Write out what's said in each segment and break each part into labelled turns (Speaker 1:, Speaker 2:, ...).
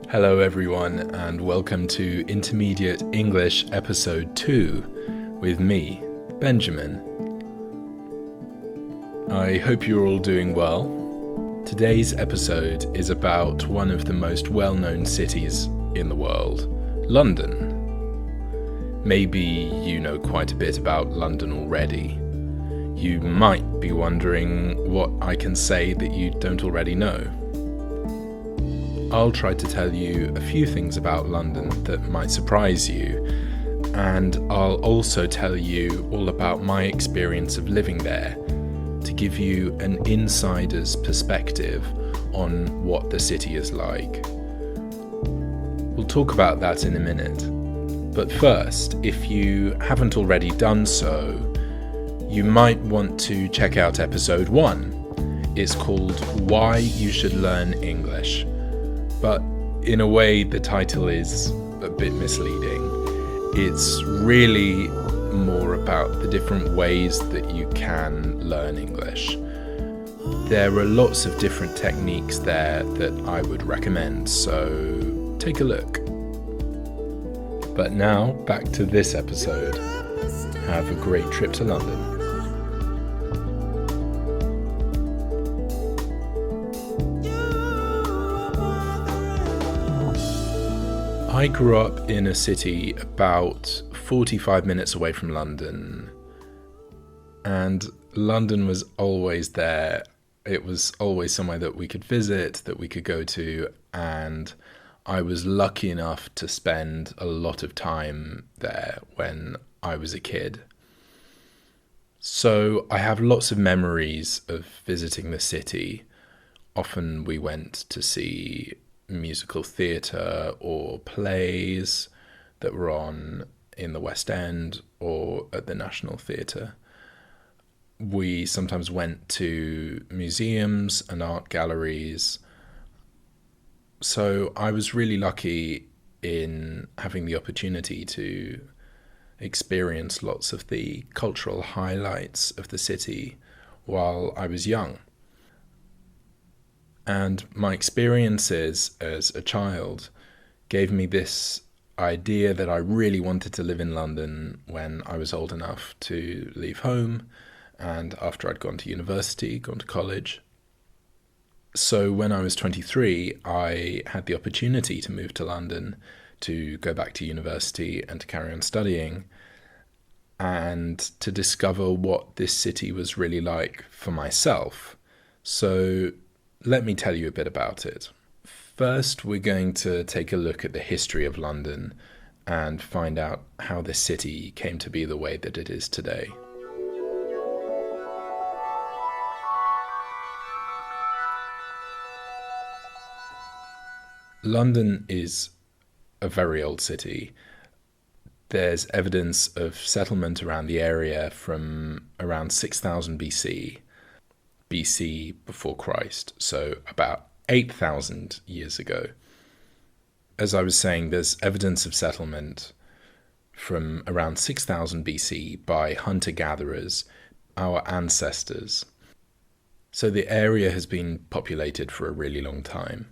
Speaker 1: Hello everyone and welcome to Intermediate English Episode 2 with me, Benjamin. I hope you're all doing well. Today's episode is about one of the most well-known cities in the world, London. Maybe you know quite a bit about London already. You might be wondering what I can say that you don't already know. I'll try to tell you a few things about London that might surprise you, and I'll also tell you all about my experience of living there to give you an insider's perspective on what the city is like. We'll talk about that in a minute, but first, if you haven't already done so, you might want to check out episode 1. It's called Why You Should Learn English. But in a way, the title is a bit misleading. It's really more about the different ways that you can learn English. There are lots of different techniques there that I would recommend, so take a look. But now, back to this episode. Have a great trip to London. I grew up in a city about 45 minutes away from London, and London was always there. It was always somewhere that we could visit, that we could go to, and I was lucky enough to spend a lot of time there when I was a kid. So I have lots of memories of visiting the city. Often we went to see musical theatre or plays that were on in the West End or at the National Theatre. We sometimes went to museums and art galleries. So I was really lucky in having the opportunity to experience lots of the cultural highlights of the city while I was young. And my experiences as a child gave me this idea that I really wanted to live in London when I was old enough to leave home and after I'd gone to college. So when I was 23, I had the opportunity to move to London to go back to university and to carry on studying and to discover what this city was really like for myself. So let me tell you a bit about it. First, we're going to take a look at the history of London and find out how the city came to be the way that it is today. London is a very old city. There's evidence of settlement around the area from around 6000 BC before Christ, so about 8,000 years ago. As I was saying, there's evidence of settlement from around 6000 BC by hunter-gatherers, our ancestors. So the area has been populated for a really long time.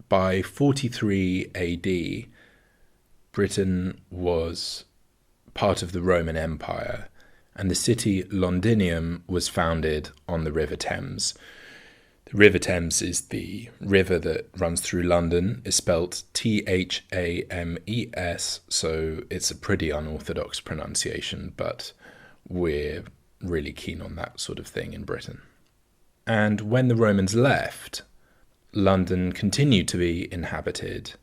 Speaker 1: By 43 AD, Britain was part of the Roman Empire, and the city Londinium was founded on the River Thames. The River Thames is the river that runs through London. It's spelt Thames, so it's a pretty unorthodox pronunciation, but we're really keen on that sort of thing in Britain. And when the Romans left, London continued to be inhabited.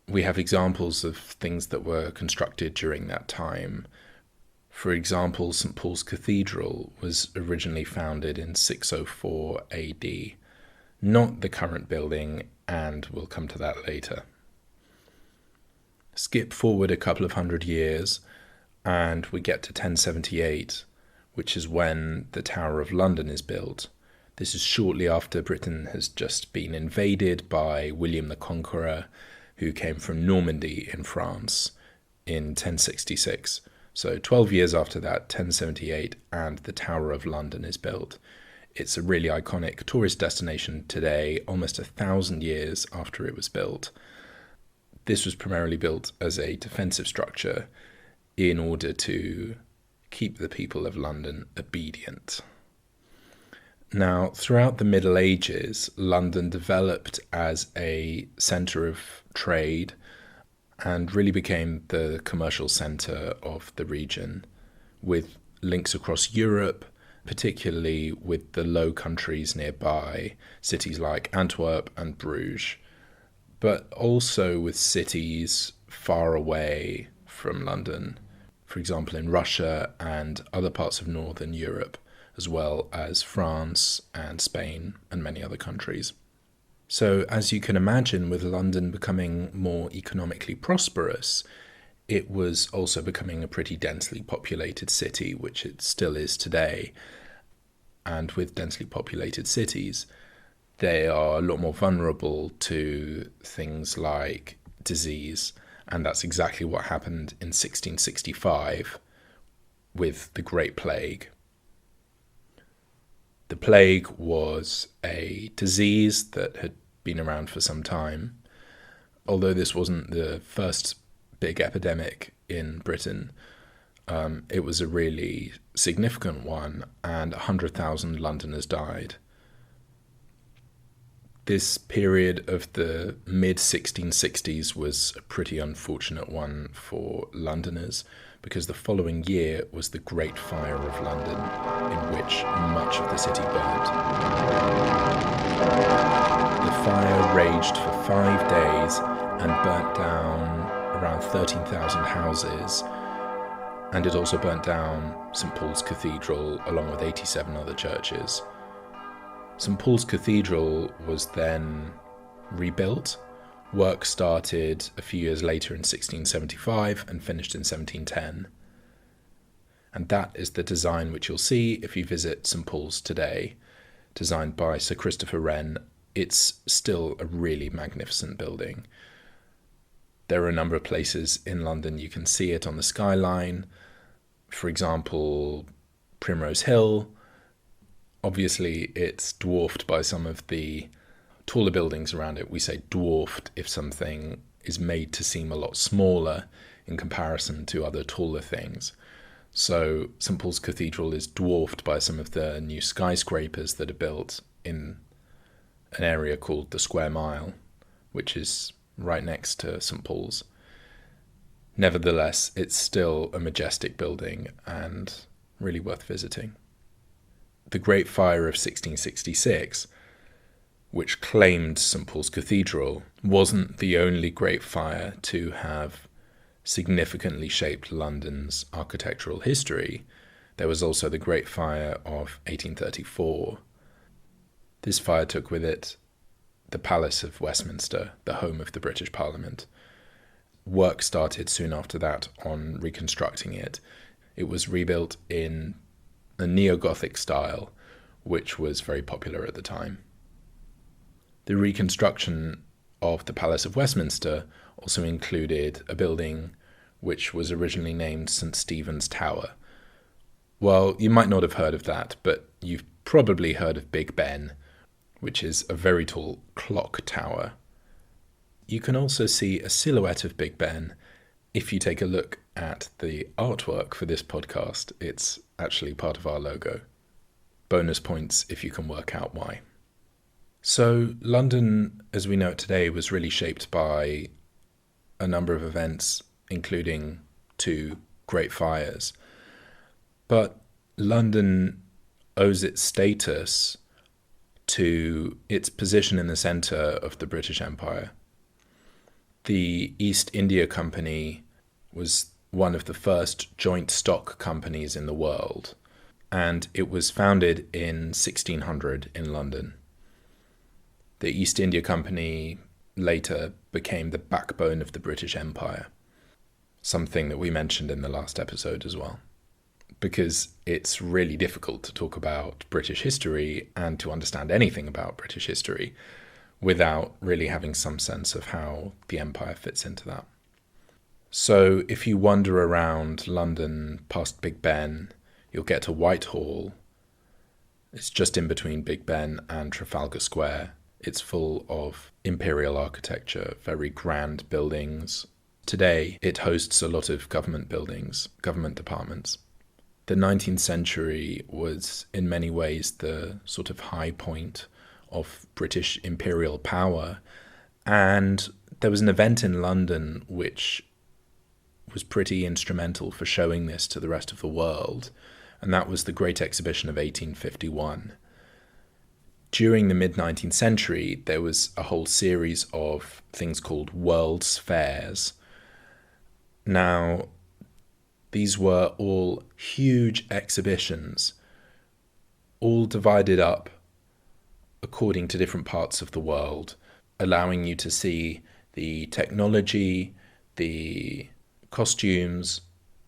Speaker 1: We have examples of things that were constructed during that time. For example, St. Paul's Cathedral was originally founded in 604 AD, not the current building, and we'll come to that later. Skip forward a couple of hundred years, and we get to 1078, which is when the Tower of London is built. This is shortly after Britain has just been invaded by William the Conqueror, who came from Normandy in France in 1066. So 12 years after that, 1078, and the Tower of London is built. It's a really iconic tourist destination today, almost 1,000 years after it was built. This was primarily built as a defensive structure in order to keep the people of London obedient. Now, throughout the Middle Ages, London developed as a centre of trade and really became the commercial centre of the region, with links across Europe, particularly with the Low Countries nearby, cities like Antwerp and Bruges, but also with cities far away from London, for example in Russia and other parts of Northern Europe, as well as France and Spain and many other countries. So as you can imagine, with London becoming more economically prosperous, it was also becoming a pretty densely populated city, which it still is today. And with densely populated cities, they are a lot more vulnerable to things like disease. And that's exactly what happened in 1665 with the Great Plague. The plague was a disease that had been around for some time. Although this wasn't the first big epidemic in Britain, it was a really significant one, and 100,000 Londoners died. This period of the mid-1660s was a pretty unfortunate one for Londoners, because the following year was the Great Fire of London, in which much of the city burnt. The fire raged for 5 days and burnt down around 13,000 houses, and it also burnt down St. Paul's Cathedral along with 87 other churches. St. Paul's Cathedral was then rebuilt. Work started a few years later in 1675 and finished in 1710. And that is the design which you'll see if you visit St. Paul's today, designed by Sir Christopher Wren. It's still a really magnificent building. There are a number of places in London you can see it on the skyline. For example, Primrose Hill. Obviously, it's dwarfed by some of the taller buildings around it. We say dwarfed if something is made to seem a lot smaller in comparison to other taller things. So St. Paul's Cathedral is dwarfed by some of the new skyscrapers that are built in an area called the Square Mile, which is right next to St. Paul's. Nevertheless, it's still a majestic building and really worth visiting. The Great Fire of 1666, which claimed St. Paul's Cathedral, wasn't the only great fire to have significantly shaped London's architectural history. There was also the Great Fire of 1834. This fire took with it the Palace of Westminster, the home of the British Parliament. Work started soon after that on reconstructing it. It was rebuilt in a neo-Gothic style, which was very popular at the time. The reconstruction of the Palace of Westminster also included a building which was originally named St. Stephen's Tower. Well, you might not have heard of that, but you've probably heard of Big Ben, which is a very tall clock tower. You can also see a silhouette of Big Ben if you take a look at the artwork for this podcast. It's actually part of our logo. Bonus points if you can work out why. So London, as we know it today, was really shaped by a number of events, including 2 great fires. But London owes its status to its position in the centre of the British Empire. The East India Company was one of the first joint stock companies in the world, and it was founded in 1600 in London. The East India Company later became the backbone of the British Empire, something that we mentioned in the last episode as well, because it's really difficult to talk about British history and to understand anything about British history without really having some sense of how the empire fits into that. So if you wander around London past Big Ben, you'll get to Whitehall, It's just in between Big Ben and Trafalgar Square. It's full of imperial architecture, very grand buildings. Today, it hosts a lot of government buildings, government departments. The 19th century was in many ways the sort of high point of British imperial power, and there was an event in London which was pretty instrumental for showing this to the rest of the world, and that was the Great Exhibition of 1851. During the mid-19th century, there was a whole series of things called World's Fairs. Now, these were all huge exhibitions, all divided up according to different parts of the world, allowing you to see the technology, the costumes,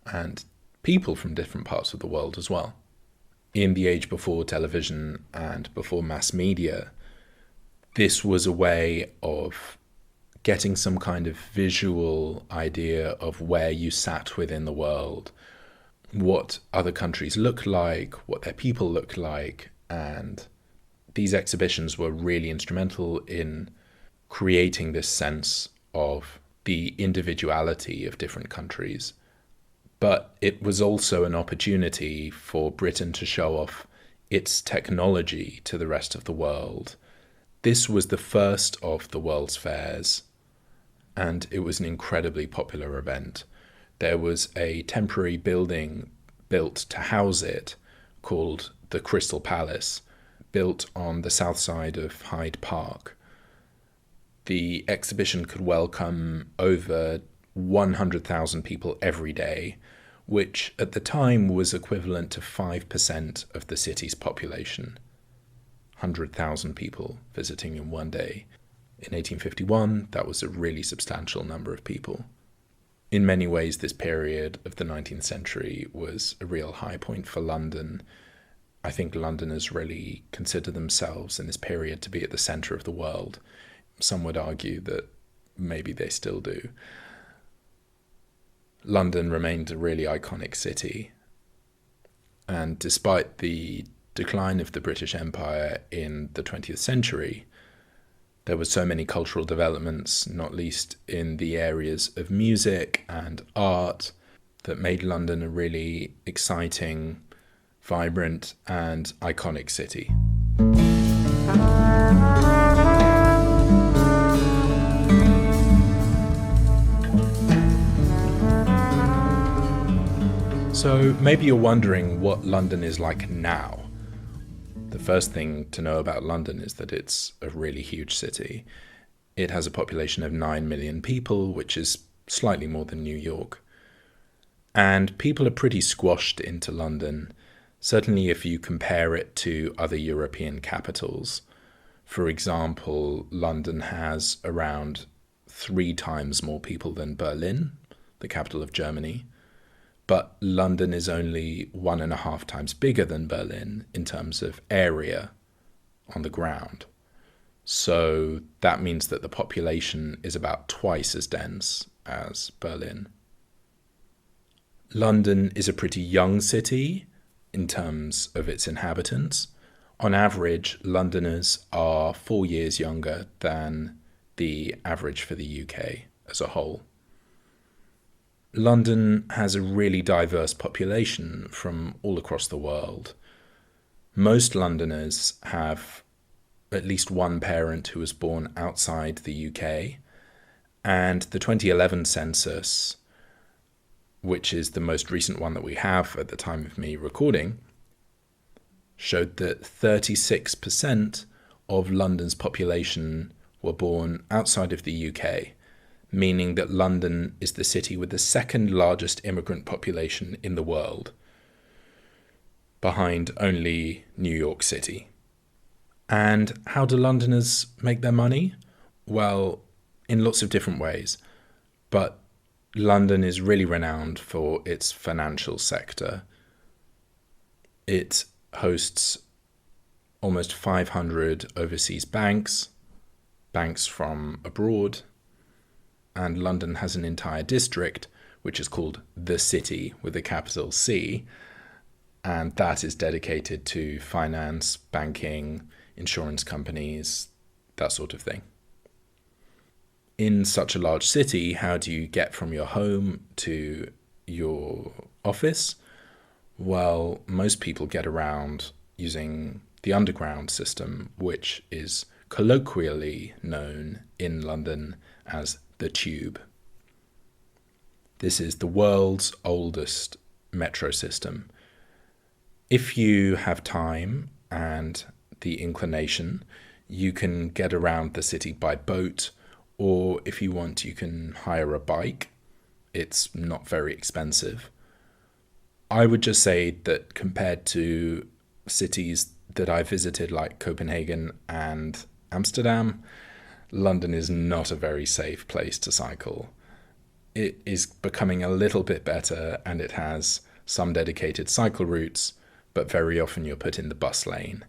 Speaker 1: and people from different parts of the world as well. In the age before television and before mass media, this was a way of getting some kind of visual idea of where you sat within the world, what other countries look like, what their people look like, and these exhibitions were really instrumental in creating this sense of the individuality of different countries. But it was also an opportunity for Britain to show off its technology to the rest of the world. This was the first of the World's Fairs, and it was an incredibly popular event. There was a temporary building built to house it called the Crystal Palace, built on the south side of Hyde Park. The exhibition could welcome over 100,000 people every day, which at the time was equivalent to 5% of the city's population. 100,000 people visiting in one day. In 1851, that was a really substantial number of people. In many ways, this period of the 19th century was a real high point for London. I think Londoners really consider themselves in this period to be at the centre of the world. Some would argue that maybe they still do. London remained a really iconic city. And despite the decline of the British Empire in the 20th century, there were so many cultural developments, not least in the areas of music and art, that made London a really exciting, vibrant, and iconic city. So maybe you're wondering what London is like now. The first thing to know about London is that it's a really huge city. It has a population of 9 million people, which is slightly more than New York. And people are pretty squashed into London, certainly if you compare it to other European capitals. For example, London has around 3 times more people than Berlin, the capital of Germany. But London is only 1.5 times bigger than Berlin in terms of area on the ground. So that means that the population is about twice as dense as Berlin. London is a pretty young city in terms of its inhabitants. On average, Londoners are 4 years younger than the average for the UK as a whole. London has a really diverse population from all across the world. Most Londoners have at least one parent who was born outside the UK, and the 2011 census, which is the most recent one that we have at the time of me recording, showed that 36% of London's population were born outside of the UK, meaning that London is the city with the second largest immigrant population in the world, behind only New York City. And how do Londoners make their money? Well, in lots of different ways. But London is really renowned for its financial sector. It hosts almost 500 overseas banks from abroad, and London has an entire district which is called the City with a capital C, and that is dedicated to finance, banking, insurance companies, that sort of thing. In such a large city, how do you get from your home to your office? Well, most people get around using the underground system, which is colloquially known in London as the Tube. This is the world's oldest metro system. If you have time and the inclination, you can get around the city by boat, or if you want, you can hire a bike. It's not very expensive. I would just say that compared to cities that I visited like Copenhagen and Amsterdam, London is not a very safe place to cycle. It is becoming a little bit better, and it has some dedicated cycle routes, but very often you're put in the bus lane.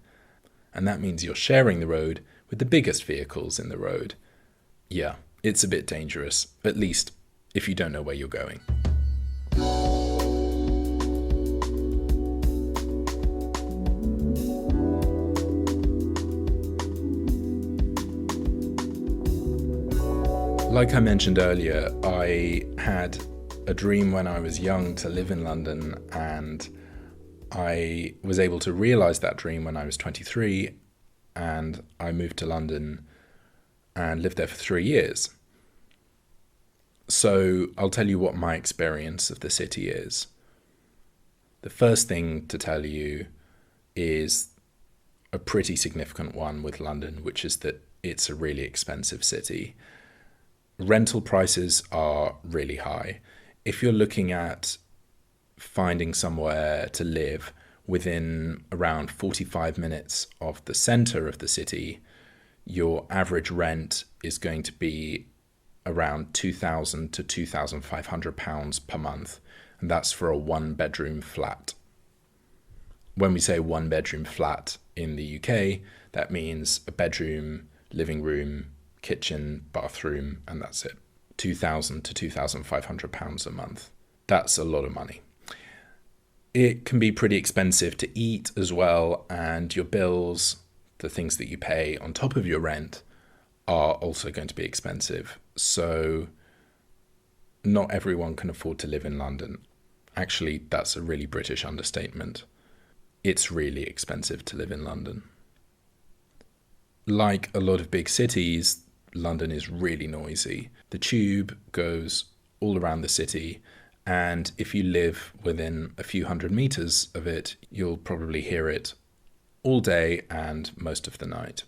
Speaker 1: And that means you're sharing the road with the biggest vehicles in the road. Yeah, it's a bit dangerous, at least if you don't know where you're going. Like I mentioned earlier, I had a dream when I was young to live in London, and I was able to realize that dream when I was 23, and I moved to London and lived there for 3 years. So I'll tell you what my experience of the city is. The first thing to tell you is a pretty significant one with London, which is that it's a really expensive city. Rental prices are really high. If you're looking at finding somewhere to live within around 45 minutes of the center of the city, your average rent is going to be around £2,000 to £2,500 per month, and that's for a one-bedroom flat. When we say one-bedroom flat in the UK, that means a bedroom, living room, kitchen, bathroom, and that's it. £2,000 to £2,500 a month. That's a lot of money. It can be pretty expensive to eat as well, and your bills, the things that you pay on top of your rent, are also going to be expensive. So not everyone can afford to live in London. Actually, that's a really British understatement. It's really expensive to live in London. Like a lot of big cities, London is really noisy. The tube goes all around the city, and if you live within a few hundred meters of it, you'll probably hear it all day and most of the night.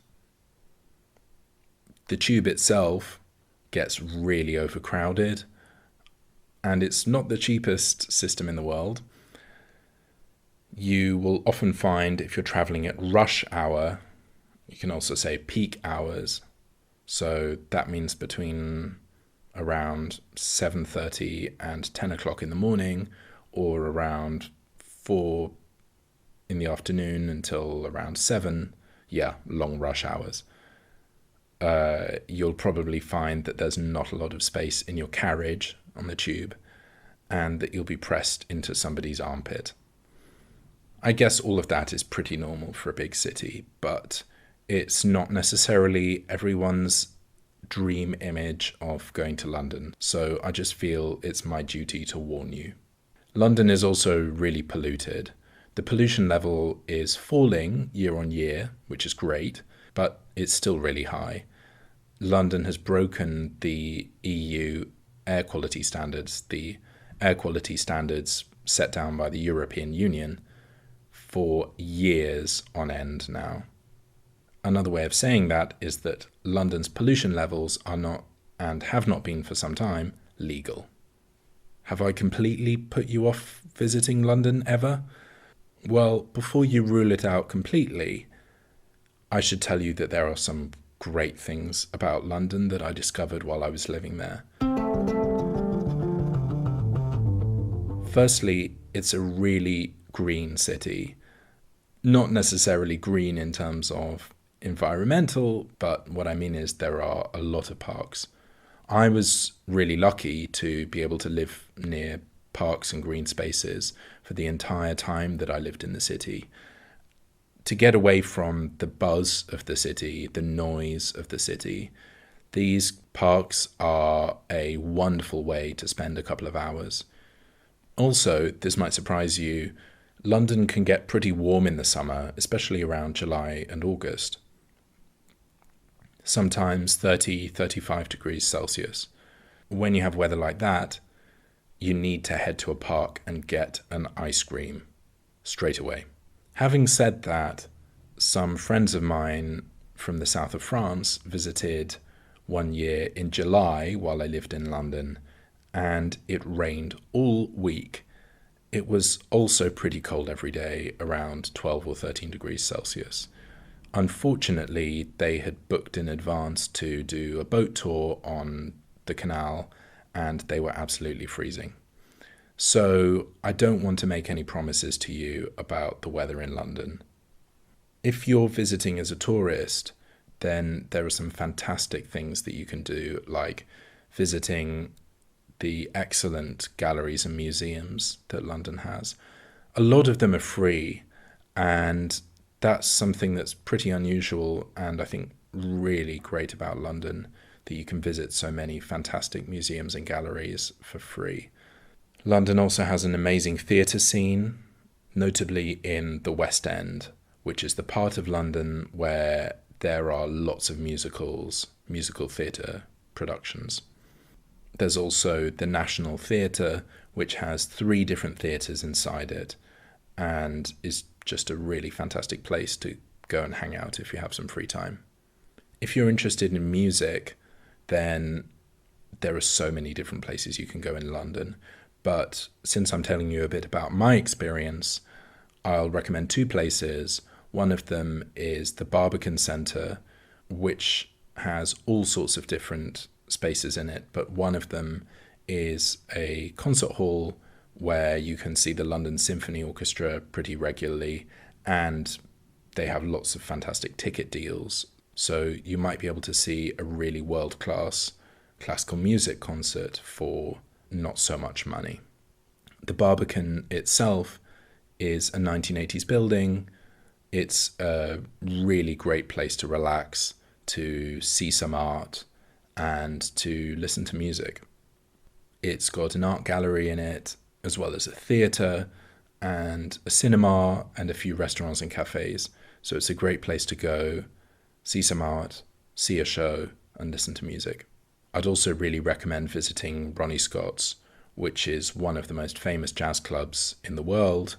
Speaker 1: The tube itself gets really overcrowded, and it's not the cheapest system in the world. You will often find, if you're traveling at rush hour, you can also say peak hours. So that means between around 7:30 and 10 o'clock in the morning, or around 4 in the afternoon until around 7. Yeah, long rush hours. You'll probably find that there's not a lot of space in your carriage on the tube, and that you'll be pressed into somebody's armpit. I guess all of that is pretty normal for a big city, but it's not necessarily everyone's dream image of going to London, so I just feel it's my duty to warn you. London is also really polluted. The pollution level is falling year on year, which is great, but it's still really high. London has broken the EU air quality standards, the air quality standards set down by the European Union, for years on end now. Another way of saying that is that London's pollution levels are not, and have not been for some time, legal. Have I completely put you off visiting London ever? Well, before you rule it out completely, I should tell you that there are some great things about London that I discovered while I was living there. Firstly, it's a really green city. Not necessarily green in terms of environmental, but what I mean is there are a lot of parks. I was really lucky to be able to live near parks and green spaces for the entire time that I lived in the city. To get away from the buzz of the city, the noise of the city, these parks are a wonderful way to spend a couple of hours. Also, this might surprise you, London can get pretty warm in the summer, especially around July and August. Sometimes 30, 35 degrees Celsius. When you have weather like that, you need to head to a park and get an ice cream straight away. Having said that, some friends of mine from the south of France visited one year in July while I lived in London, and it rained all week. It was also pretty cold every day, around 12 or 13 degrees Celsius. Unfortunately, they had booked in advance to do a boat tour on the Canal, and they were absolutely freezing. So I don't want to make any promises to you about the weather in London. If you're visiting as a tourist, then there are some fantastic things that you can do, like visiting the excellent galleries and museums that London has. A lot of them are free, and that's something that's pretty unusual and I think really great about London, that you can visit so many fantastic museums and galleries for free. London also has an amazing theatre scene, notably in the West End, which is the part of London where there are lots of musical theatre productions. There's also the National Theatre, which has 3 different theatres inside it and is just a really fantastic place to go and hang out if you have some free time. If you're interested in music, then there are so many different places you can go in London. But since I'm telling you a bit about my experience, I'll recommend 2 places. One of them is the Barbican Centre, which has all sorts of different spaces in it, but one of them is a concert hall where you can see the London Symphony Orchestra pretty regularly, and they have lots of fantastic ticket deals. So you might be able to see a really world-class classical music concert for not so much money. The Barbican itself is a 1980s building. It's a really great place to relax, to see some art, and to listen to music. It's got an art gallery in it, as well as a theatre and a cinema and a few restaurants and cafes. So it's a great place to go, see some art, see a show, and listen to music. I'd also really recommend visiting Ronnie Scott's, which is one of the most famous jazz clubs in the world.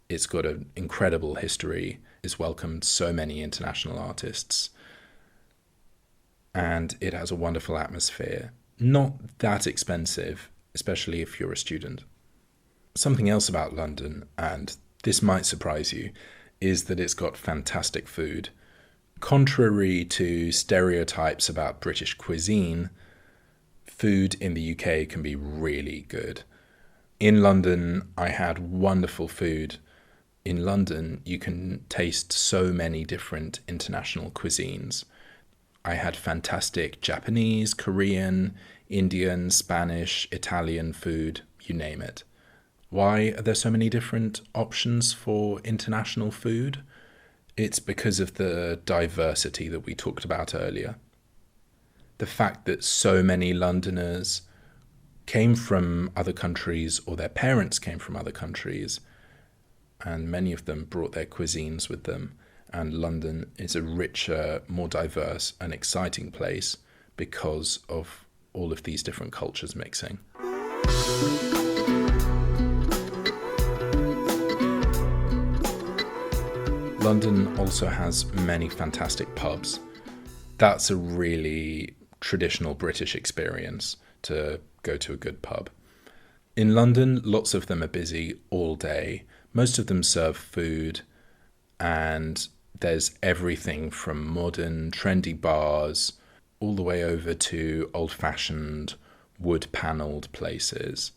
Speaker 1: It's got an incredible history. It's welcomed so many international artists. And it has a wonderful atmosphere. Not that expensive, especially if you're a student. Something else about London, and this might surprise you, is that it's got fantastic food. Contrary to stereotypes about British cuisine, food in the UK can be really good. In London, I had wonderful food. In London, you can taste so many different international cuisines. I had fantastic Japanese, Korean, Indian, Spanish, Italian food, you name it. Why are there so many different options for international food? It's because of the diversity that we talked about earlier. The fact that so many Londoners came from other countries, or their parents came from other countries, and many of them brought their cuisines with them. And London is a richer, more diverse and exciting place because of all of these different cultures mixing. London also has many fantastic pubs. That's a really traditional British experience, to go to a good pub. In London, lots of them are busy all day. Most of them serve food, and there's everything from modern, trendy bars all the way over to old-fashioned, wood-panelled places.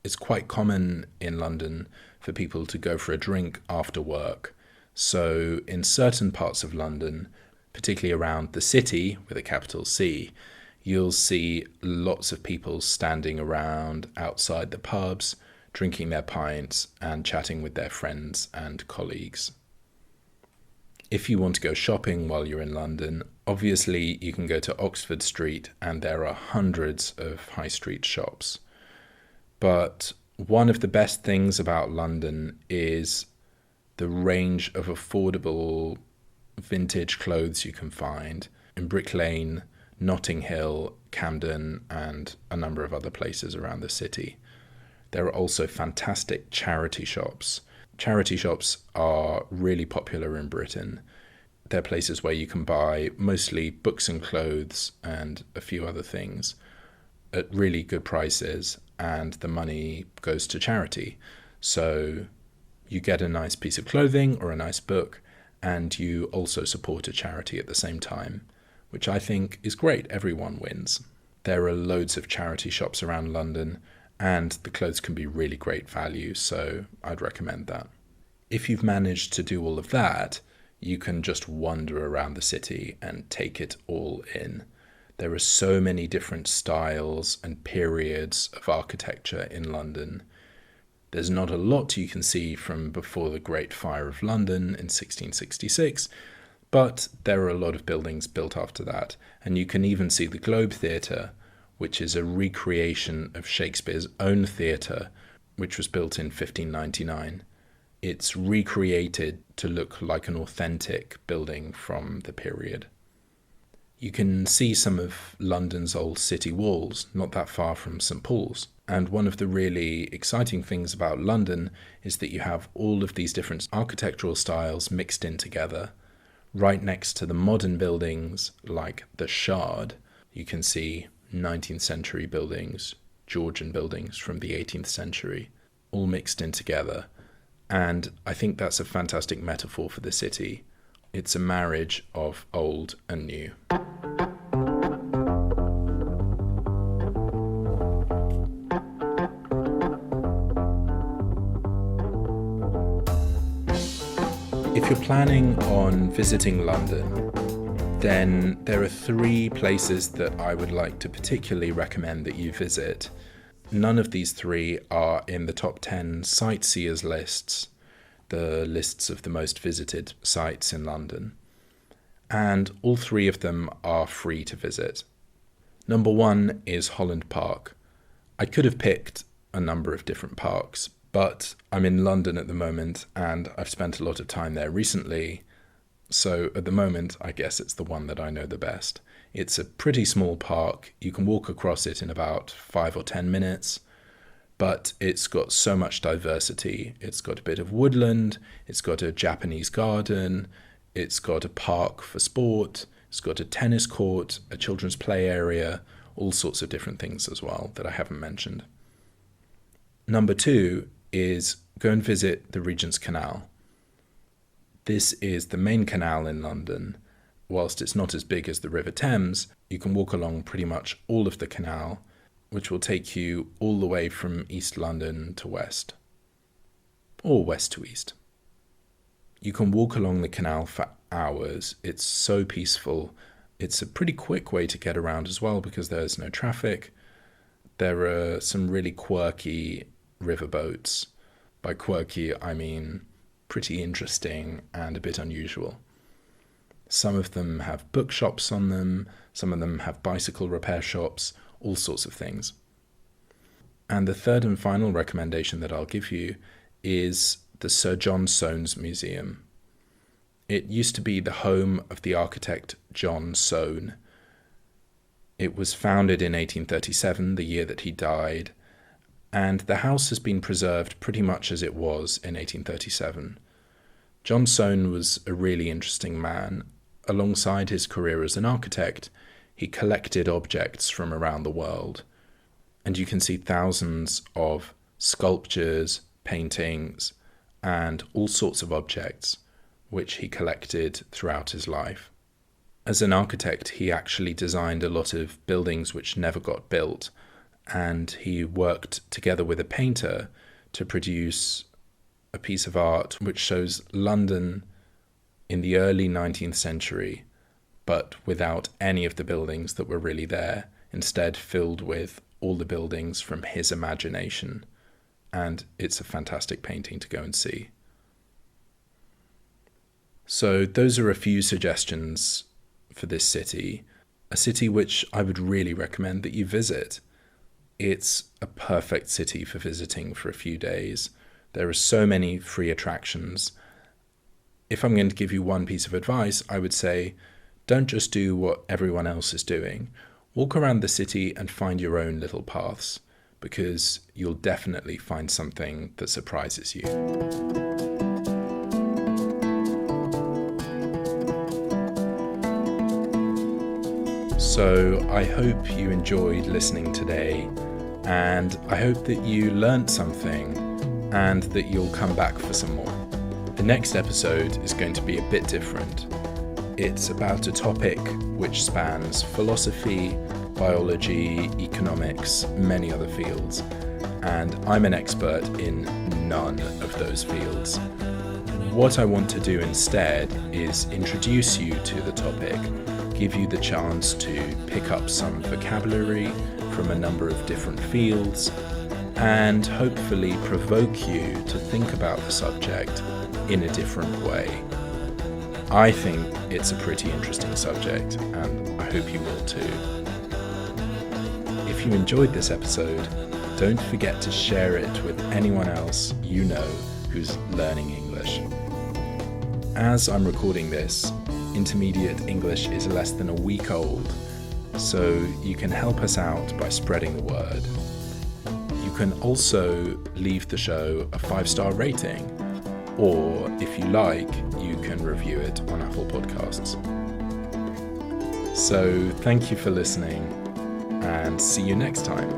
Speaker 1: It's quite common in London for people to go for a drink after work. So in certain parts of London, particularly around the city with a capital C, you'll see lots of people standing around outside the pubs, drinking their pints and chatting with their friends and colleagues. If you want to go shopping while you're in London, obviously you can go to Oxford Street and there are hundreds of high street shops. But one of the best things about London is the range of affordable vintage clothes you can find in Brick Lane, Notting Hill, Camden, and a number of other places around the city. There are also fantastic charity shops. Charity shops are really popular in Britain. They're places where you can buy mostly books and clothes and a few other things at really good prices, and the money goes to charity. So you get a nice piece of clothing or a nice book, and you also support a charity at the same time, which I think is great. Everyone wins. There are loads of charity shops around London, and the clothes can be really great value, so I'd recommend that. If you've managed to do all of that, you can just wander around the city and take it all in. There are so many different styles and periods of architecture in London. There's not a lot you can see from before the Great Fire of London in 1666, but there are a lot of buildings built after that, and you can even see the Globe Theatre, which is a recreation of Shakespeare's own theatre, which was built in 1599. It's recreated to look like an authentic building from the period. You can see some of London's old city walls, not that far from St. Paul's. And one of the really exciting things about London is that you have all of these different architectural styles mixed in together. Right next to the modern buildings, like the Shard, you can see 19th century buildings, Georgian buildings from the 18th century, all mixed in together. And I think that's a fantastic metaphor for the city. It's a marriage of old and new. If you're planning on visiting London, then there are 3 places that I would like to particularly recommend that you visit. None of these 3 are in the top 10 sightseers lists, the lists of the most visited sites in London. And all 3 of them are free to visit. Number 1 is Holland Park. I could have picked a number of different parks, but I'm in London at the moment and I've spent a lot of time there recently. So at the moment, I guess it's the one that I know the best. It's a pretty small park. You can walk across it in about 5 or 10 minutes, but it's got so much diversity. It's got a bit of woodland, it's got a Japanese garden, it's got a park for sport, it's got a tennis court, a children's play area, all sorts of different things as well that I haven't mentioned. Number 2 is go and visit the Regent's Canal. This is the main canal in London. Whilst it's not as big as the River Thames, you can walk along pretty much all of the canal, which will take you all the way from East London to West, or West to East. You can walk along the canal for hours. It's so peaceful. It's a pretty quick way to get around as well because there's no traffic. There are some really quirky riverboats. By quirky, I mean pretty interesting and a bit unusual. Some of them have bookshops on them, some of them have bicycle repair shops, all sorts of things. And the third and final recommendation that I'll give you is the Sir John Soanes Museum. It used to be the home of the architect John Soane. It was founded in 1837, the year that he died, and the house has been preserved pretty much as it was in 1837. John Soane was a really interesting man. Alongside his career as an architect, he collected objects from around the world, and you can see thousands of sculptures, paintings, and all sorts of objects which he collected throughout his life. As an architect, he actually designed a lot of buildings which never got built, and he worked together with a painter to produce a piece of art which shows London in the early 19th century, but without any of the buildings that were really there, instead filled with all the buildings from his imagination. And it's a fantastic painting to go and see. So those are a few suggestions for this city, a city which I would really recommend that you visit. It's a perfect city for visiting for a few days. There are so many free attractions. If I'm going to give you one piece of advice, I would say, don't just do what everyone else is doing. Walk around the city and find your own little paths, because you'll definitely find something that surprises you. So I hope you enjoyed listening today, and I hope that you learnt something and that you'll come back for some more. The next episode is going to be a bit different. It's about a topic which spans philosophy, biology, economics, many other fields, and I'm an expert in none of those fields. What I want to do instead is introduce you to the topic, give you the chance to pick up some vocabulary from a number of different fields, and hopefully provoke you to think about the subject in a different way. I think it's a pretty interesting subject, and I hope you will too. If you enjoyed this episode, don't forget to share it with anyone else you know who's learning English. As I'm recording this, Intermediate English is less than a week old, so you can help us out by spreading the word. You can also leave the show a 5-star rating, or if you like, you can review it on Apple Podcasts. So thank you for listening, and see you next time.